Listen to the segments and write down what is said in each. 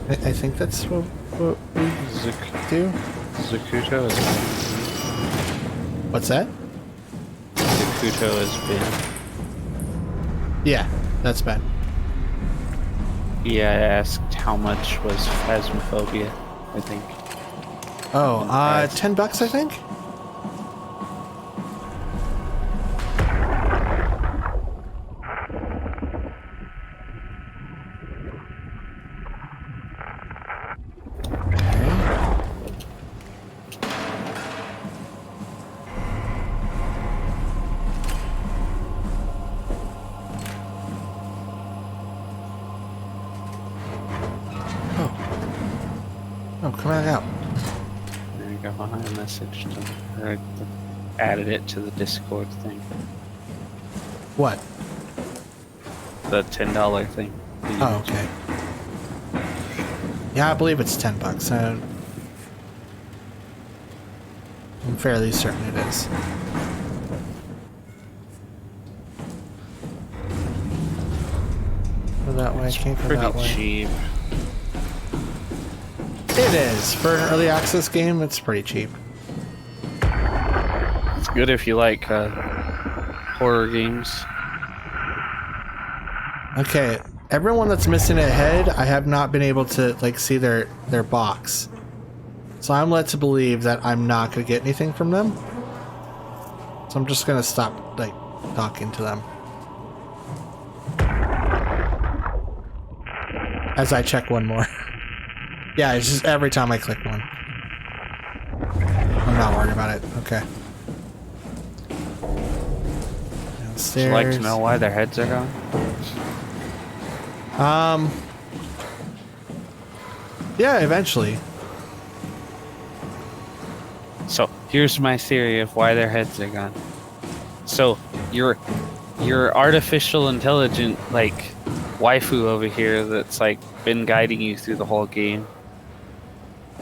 I think that's what we do. Zakuto is What's that? Zakuto is been. Yeah, that's bad. Yeah, I asked how much was Phasmophobia, I think. Oh, Price. $10, I think. Oh, come on out. There you go. I messaged him. Or I added it to the Discord thing. What? The $10 thing. Oh, okay. Yeah, I believe it's $10. I'm fairly certain it is. Go that way. Can't go that way. Pretty cheap. It is. For an early access game, it's pretty cheap. It's good if you like horror games. Okay, everyone that's missing a head, I have not been able to like see their box. So I'm led to believe that I'm not going to get anything from them. So I'm just going to stop like talking to them. As I check one more. Yeah, it's just every time I click one. I'm not worried about it. Okay. Downstairs. Would you like to know why their heads are gone? Yeah, eventually. So here's my theory of why their heads are gone. So your artificial intelligent like waifu over here that's like been guiding you through the whole game.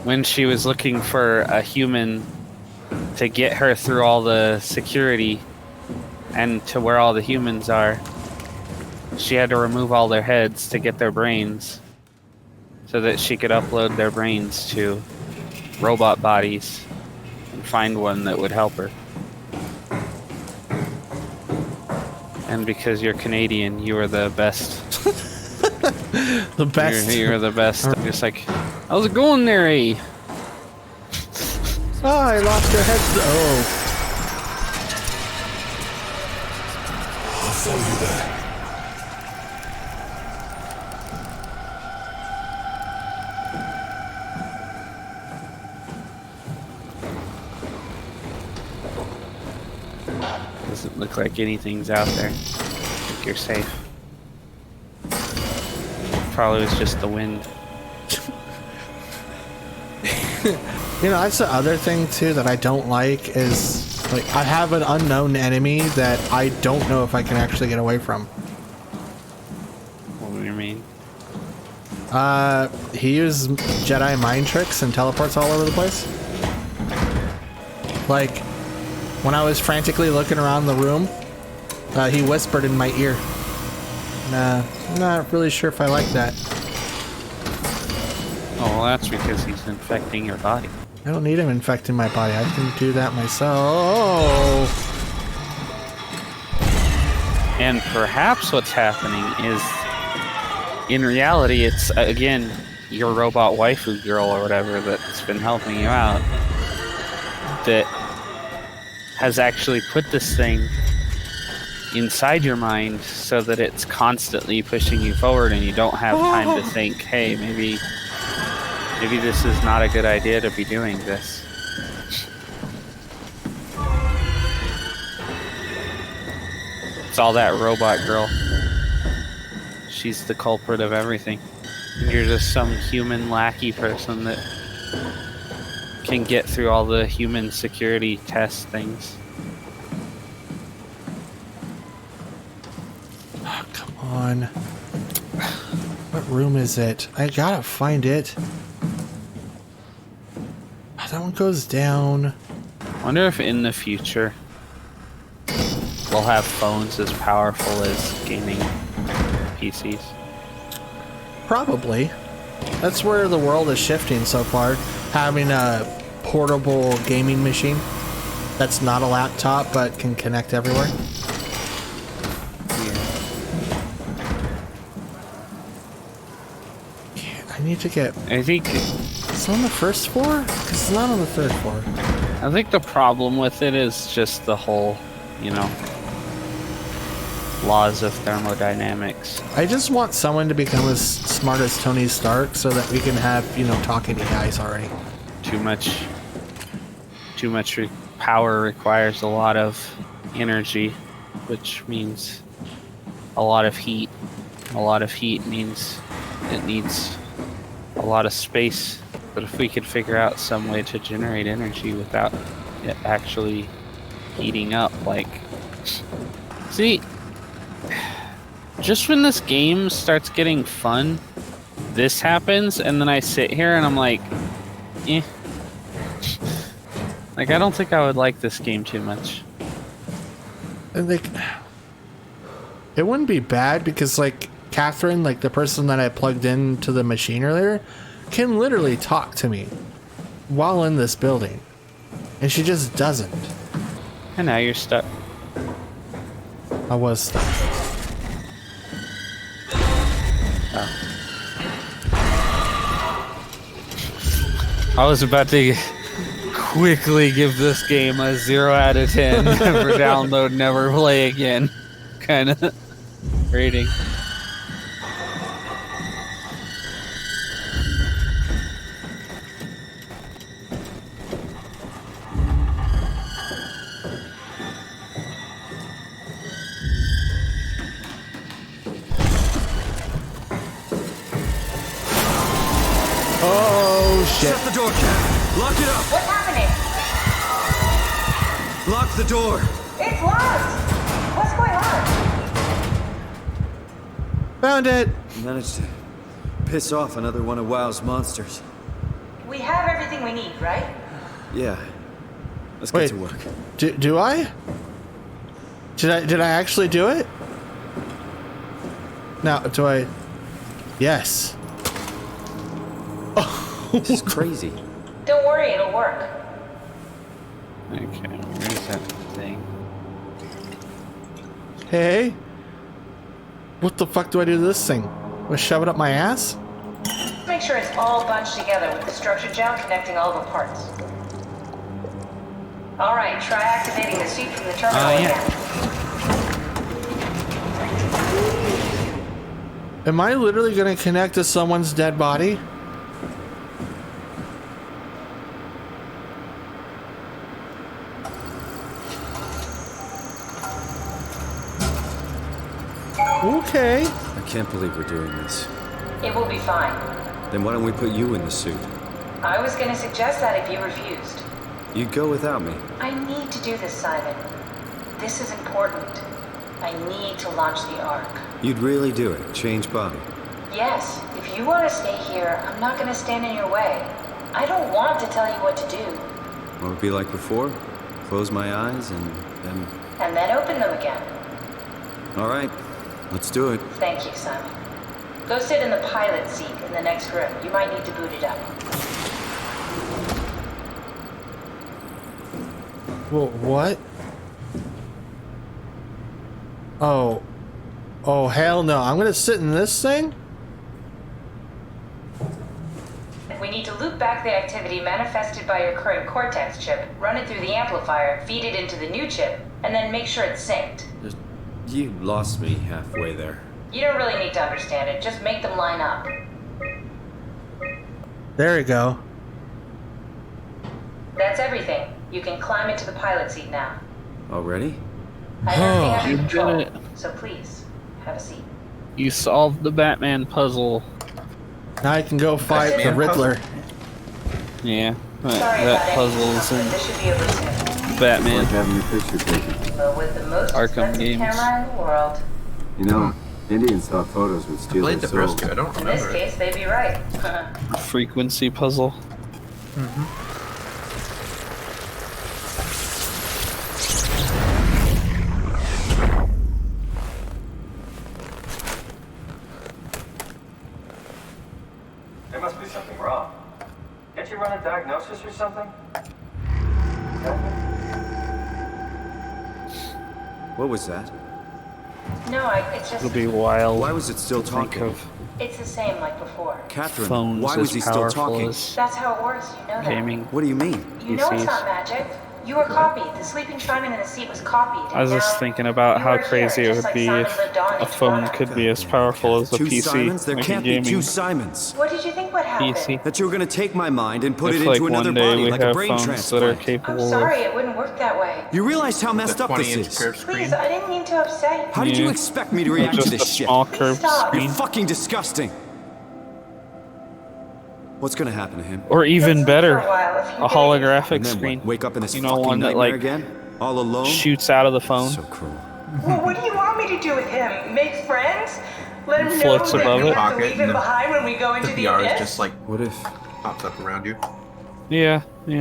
When she was looking for a human to get her through all the security and to where all the humans are, she had to remove all their heads to get their brains so that she could upload their brains to robot bodies and find one that would help her. And because you're Canadian, you are the best. The best. You're the best. Just like, how's it going there, eh? Oh, I lost their heads. Oh. I'll follow you there. Doesn't look like anything's out there. I think you're safe. Probably was just the wind. You know, that's the other thing too that I don't like is like I have an unknown enemy that I don't know if I can actually get away from. What do you mean? He uses Jedi mind tricks and teleports all over the place. Like when I was frantically looking around the room, he whispered in my ear. Nah, I'm not really sure if I like that. Oh, well, that's because he's infecting your body. I don't need him infecting my body. I can do that myself. And perhaps what's happening is, in reality, it's, again, your robot waifu girl or whatever that's been helping you out that has actually put this thing inside your mind so that it's constantly pushing you forward and you don't have time to think, hey, maybe this is not a good idea to be doing this. It's all that robot girl. She's the culprit of everything. You're just some human lackey person that can get through all the human security test things. Oh, come on. What room is it? I gotta find it. Oh, that one goes down. I wonder if in the future we'll have phones as powerful as gaming PCs. Probably. That's where the world is shifting so far. Having a portable gaming machine that's not a laptop but can connect everywhere. I need to get... I think It's on the first floor? Because it's not on the third floor. the problem with it is just the whole, you know, laws of thermodynamics. I just want someone to become as smart as Tony Stark so that we can have, you know, talking AIs already. Too much power requires a lot of energy, which means a lot of heat. A lot of heat means it needs a lot of space. But if we could figure out some way to generate energy without it actually heating up, like... See, just when this game starts getting fun, this happens, and then I sit here and I'm like, eh. Like, I don't think I would like this game too much. And like, it wouldn't be bad because like Catherine, like the person that I plugged into the machine earlier, can literally talk to me while in this building, and she just doesn't. And now you're stuck. I was stuck. I was about to quickly give this game a 0 out of 10. Never download, never play again. Kind of rating. Oh shit! Shut the door, Cat. Lock it up. What's happening? Lock the door. It's locked. What's going on? Found it. Managed to piss off another one of WoW's monsters. We have everything we need, right? Yeah. Let's Wait. get to work. Do I? Did I actually do it? Now, do I? Yes. This is crazy. Don't worry, it'll work. Okay, where's that thing? Hey. What the fuck do I do to this thing? Do I shove it up my ass? Make sure it's all bunched together with the structure gel connecting all the parts. All right, try activating the suit from the terminal yeah. again. Am I literally gonna connect to someone's dead body? Okay. I can't believe we're doing this. It will be fine. Then why don't we put you in the suit? I was going to suggest that if you refused. You'd go without me. I need to do this, Simon. This is important. I need to launch the Ark. You'd really do it. Change body. Yes, if you want to stay here, I'm not going to stand in your way. I don't want to tell you what to do. What would it be like before? Close my eyes and then... And then open them again. All right. Let's do it. Thank you, Simon. Go sit in the pilot seat in the next room. You might need to boot it up. Well, what? Oh. Oh, hell no. I'm gonna sit in this thing? We need to loop back the activity manifested by your current Cortex chip, run it through the amplifier, feed it into the new chip, and then make sure it's synced. You lost me halfway there. You don't really need to understand it, just make them line up. There we go. That's everything. You can climb into the pilot seat now. Already? I already have You your did control, it. so please, have a seat. You solved the Batman puzzle. Now I can go fight the Riddler. Yeah, Sorry that about any puzzle's discomfort. in This should be over soon. Batman. Having your picture taken. But with the most Arkham expensive games. camera in the world, You know, Indian stock photos would steal Played their the first souls. two. I don't in this remember it. case, they'd be right. Frequency puzzle. must be something wrong. Can't you run a diagnosis or something? What was that? No, it's just... It'll be wild. Why was it still to think talking? of It's the same like before. Catherine, phones why was as he still powerful talking? as That's how it works, you know that. gaming. What do you mean? You know it's PCs. not magic. You were copied. The sleeping Simon in the seat was copied. I was and just now thinking about you how are here, crazy it just would like be Simon if lived on a in phone Toronto. could be as powerful as a Two PC. Simons? There like can't a be gaming two Simons. What did you think would happen? PC. That you were gonna take my mind and put If it like into another one day body we like a have brain phones that are transplant. I'm capable sorry, of it wouldn't work that way. You realize how messed The up this 20-inch is? curved screen. Please, I didn't mean to upset you. How did you Yeah. expect me to react to just this a shit? small curved Stop. You're screen, fucking disgusting. What's gonna happen to him? or even Let's better, look for a while, if you a get holographic And then screen. what? Wake up in this You know, fucking one that, nightmare like, again? All alone? Shoots out of the phone. So cruel. Well, what do you want me to do with him? Make friends? Let him know Floats that above we it. have to Pocket leave him and behind when we go The into the VR is abyss? just like What if pops up around you. Yeah. he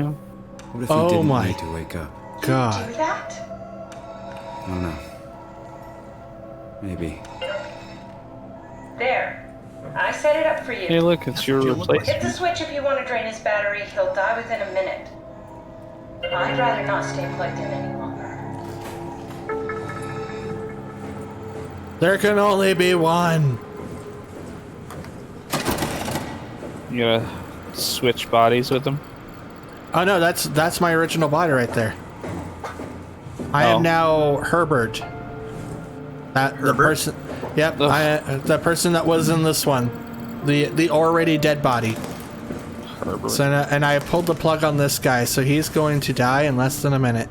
Oh didn't my need to wake up? God. Do that? I don't know. Maybe. There. I set it up for you. Hey, look, it's your Hit the replacement. switch if you want to drain his battery. He'll die within a minute. I'd rather not stay plugged in any longer. There can only be one. You gotta switch bodies with them. Oh no, that's my original body right there. I Oh. am now Herbert. The Herbert? person. Yep, Ugh. the person that was in this one, the already dead body. Herbert. So and I pulled the plug on this guy, so he's going to die in less than a minute.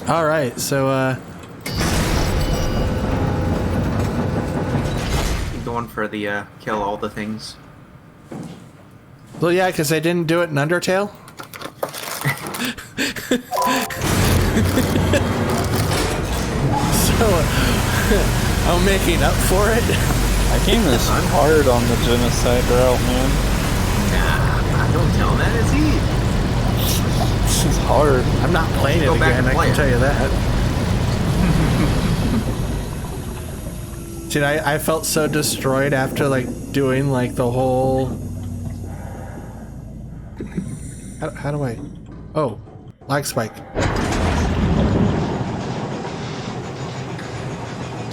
All right, so Going for the kill all the things. well, yeah, because I didn't do it in Undertale. So I'm making up for it. That game is hard on the genocide route, man. Nah, don't tell him that. It's easy. This is hard. I'm not playing it Go back again, and I play can it. tell you that. Dude, I felt so destroyed after like doing like the whole. How do I? Oh, lag spike.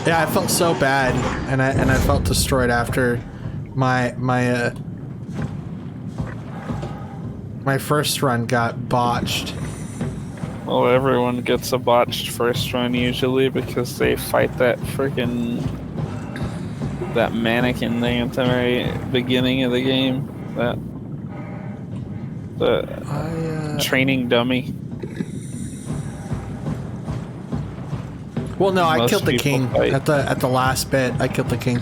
Yeah, I felt so bad, and I felt destroyed after my first run got botched. Well, everyone gets a botched first run usually because they fight that that mannequin thing at the very beginning of the game. The training dummy. Well, no, I Most killed the people king fight. at the last bit. I killed the king.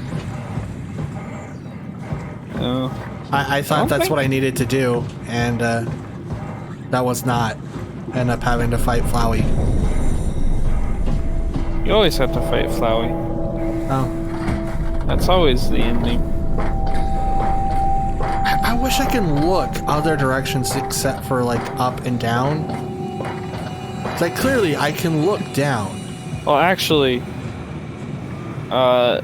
Oh, I thought that's Okay. what I needed to do, and that was not. End up having to fight Flowey. you always have to fight Flowey. Oh, That's always the ending. I wish I could look other directions except for like up and down. Like clearly, I can look down. Well, actually, I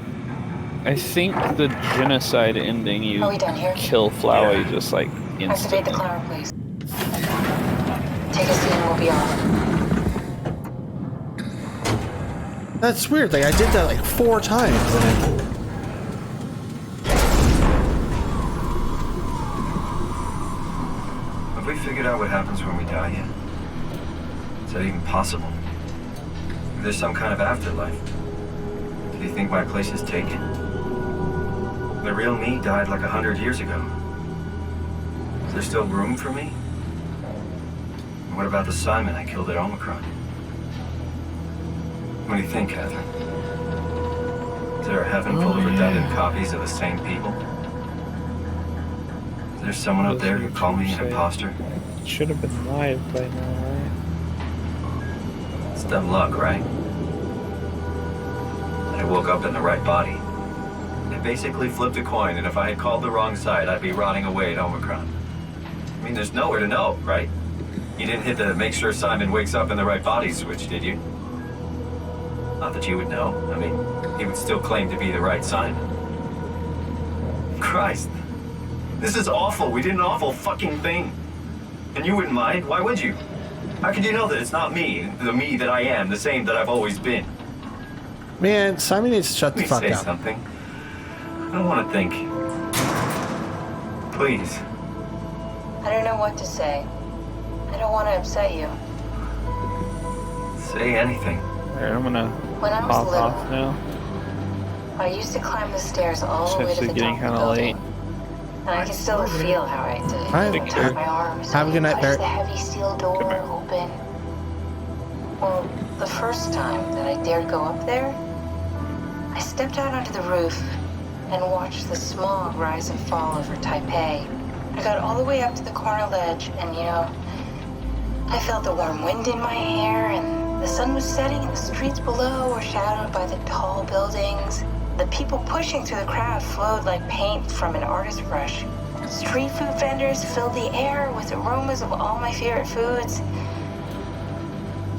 think the genocide ending, you Are we done here? kill Flowey just like Activate the instantly. climber, please. Take a seat and we'll be off. That's weird. Like I did that like 4 times. Have we figured out what happens when we die yet? Is that even possible? Is there some kind of afterlife? Do you think my place is taken? The real me died like 100 years ago. Is there still room for me? And what about the Simon I killed at OMICRON? What do you think, Catherine? Is there a heaven full of redundant copies of the same people? Is there someone out there who called me an imposter? It should have been live by now, right? It's dumb luck, right? I woke up in the right body. I basically flipped a coin, and if I had called the wrong side, I'd be rotting away at OMICRON. I mean, there's nowhere to know, right? You didn't hit the make sure Simon wakes up in the right body switch, did you? Not that you would know. I mean, he would still claim to be the right Simon. Christ. This is awful. We did an awful fucking thing. And you wouldn't mind? Why would you? How could you know that it's not me, the me that I am, the same that I've always been? Man, Simon needs to shut the Please fuck say up. something. I don't want to think. Please. I don't know what to say. I don't want to upset you. Say anything. Alright, I'm gonna When I was pop little, off now. I used to climb the stairs all It's the way to actually the getting top of the kinda building. late. And I can still feel how I did. Alright. It touched my arms. Have a good night, Pushed Barrett. the heavy steel door here. open. Well, the first time that I dared go up there, I stepped out onto the roof and watched the smog rise and fall over Taipei. I got all the way up to the corner ledge, and I felt the warm wind in my hair, and the sun was setting, and the streets below were shadowed by the tall buildings. The people pushing through the crowd flowed like paint from an artist's brush. Street food vendors filled the air with aromas of all my favorite foods.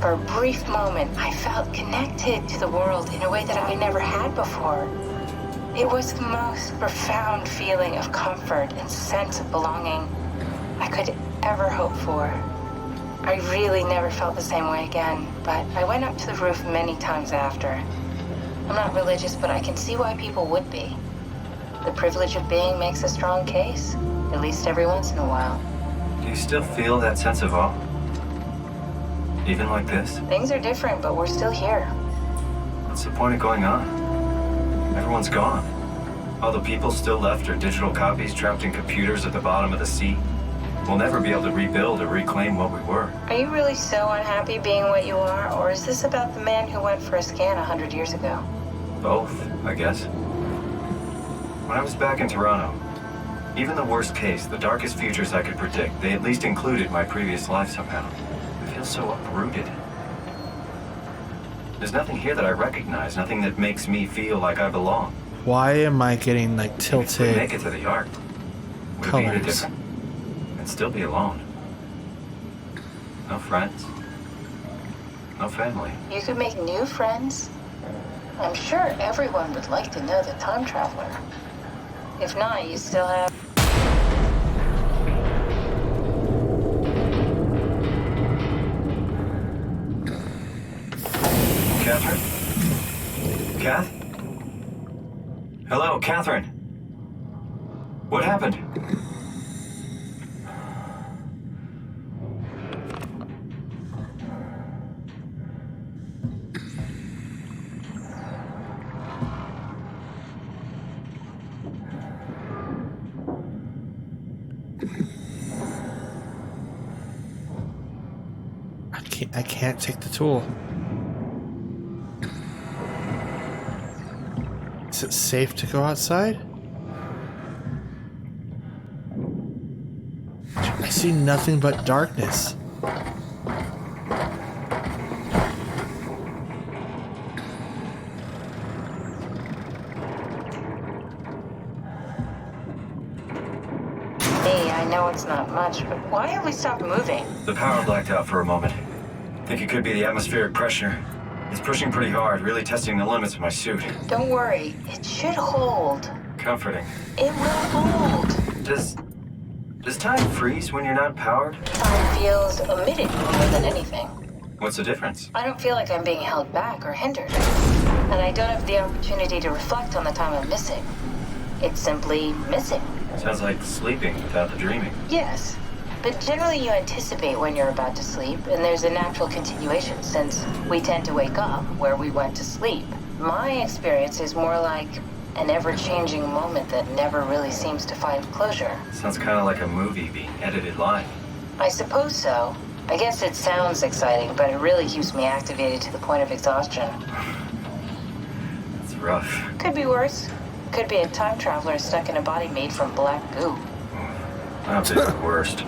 For a brief moment, I felt connected to the world in a way that I never had before. It was the most profound feeling of comfort and sense of belonging I could ever hope for. I really never felt the same way again, but I went up to the roof many times after. I'm not religious, but I can see why people would be. The privilege of being makes a strong case, at least every once in a while. Do you still feel that sense of awe? Even like this? Things are different, but we're still here. What's the point of going on? Everyone's gone. All the people still left are digital copies trapped in computers at the bottom of the sea. We'll never be able to rebuild or reclaim what we were. Are you really so unhappy being what you are, or is this about the man who went for a scan 100 years ago? Both, I guess. When I was back in Toronto, even the worst case, the darkest futures I could predict, they at least included my previous life somehow. I feel so uprooted. There's nothing here that I recognize, nothing that makes me feel like I belong. Why am I getting like If we make tilted? it to the Ark, would it be any Colors. different? I'd still be alone. No friends. No family. You could make new friends. I'm sure everyone would like to know the time traveler. If not, you still have... Catherine? Kath? Hello, Catherine. What happened? I can't take the tool. Is it safe to go outside? I see nothing but darkness. Hey, I know it's not much, but why have we stopped moving? The power blacked out for a moment. Think it could be the atmospheric pressure. It's pushing pretty hard, really testing the limits of my suit. Don't worry, it should hold. Comforting. It will hold. Does time freeze when you're not powered? Time feels omitted more than anything. What's the difference? I don't feel like I'm being held back or hindered. And I don't have the opportunity to reflect on the time I'm missing. It's simply missing. Sounds like sleeping without the dreaming. Yes. But generally you anticipate when you're about to sleep, and there's a natural continuation since we tend to wake up where we went to sleep. My experience is more like an ever-changing moment that never really seems to find closure. Sounds kind of like a movie being edited live. I suppose so. I guess it sounds exciting, but it really keeps me activated to the point of exhaustion. It's rough. Could be worse. Could be a time traveler stuck in a body made from black goo. That'd be the worst.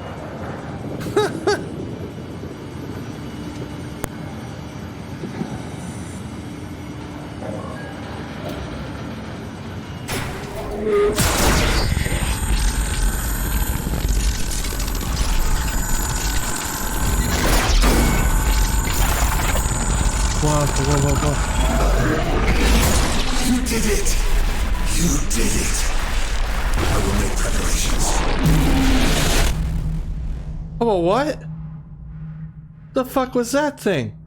What Whoa, whoa. You did it! You did it! I will make preparations. Oh, what? The fuck was that thing?